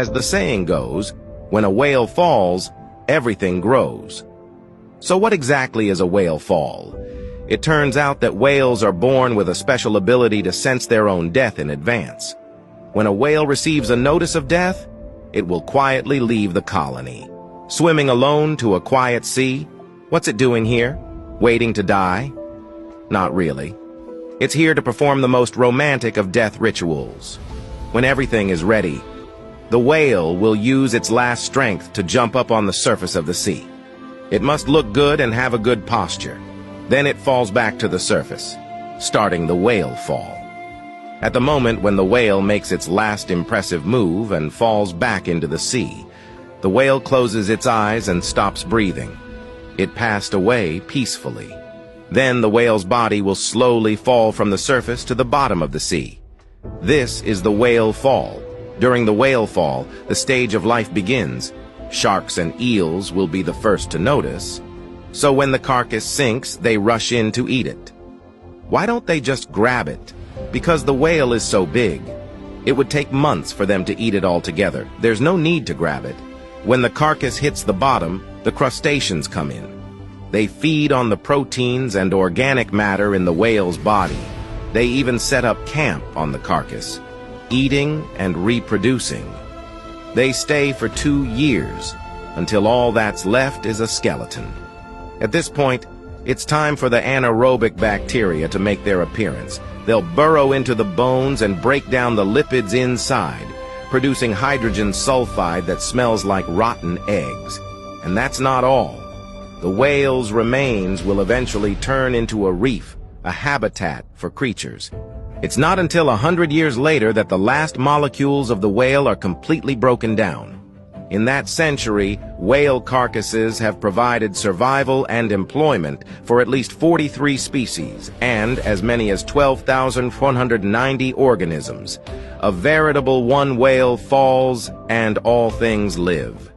As the saying goes, when a whale falls, everything grows. So what exactly is a whale fall? It turns out that whales are born with a special ability to sense their own death in advance. When a whale receives a notice of death, it will quietly leave the colony. Swimming alone to a quiet sea? What's it doing here? Waiting to die? Not really. It's here to perform the most romantic of death rituals. When everything is ready, the whale will use its last strength to jump up on the surface of the sea. It must look good and have a good posture. Then it falls back to the surface, starting the whale fall. At the moment when the whale makes its last impressive move and falls back into the sea, the whale closes its eyes and stops breathing. It passed away peacefully. Then the whale's body will slowly fall from the surface to the bottom of the sea. This is the whale fall. During the whale fall, the stage of life begins. Sharks and eels will be the first to notice. So when the carcass sinks, they rush in to eat it. Why don't they just grab it? Because the whale is so big. It would take months for them to eat it all together. There's no need to grab it. When the carcass hits the bottom, the crustaceans come in. They feed on the proteins and organic matter in the whale's body. They even set up camp on the carcass, eating and reproducing. They stay for 2 years, until all that's left is a skeleton. At this point, it's time for the anaerobic bacteria to make their appearance. They'll burrow into the bones and break down the lipids inside, producing hydrogen sulfide that smells like rotten eggs. And that's not all. The whale's remains will eventually turn into a reef, a habitat for creatures. It's not until 100 years later that the last molecules of the whale are completely broken down. In that century, whale carcasses have provided survival and employment for at least 43 species and as many as 12,490 organisms. A veritable one whale falls and all things live.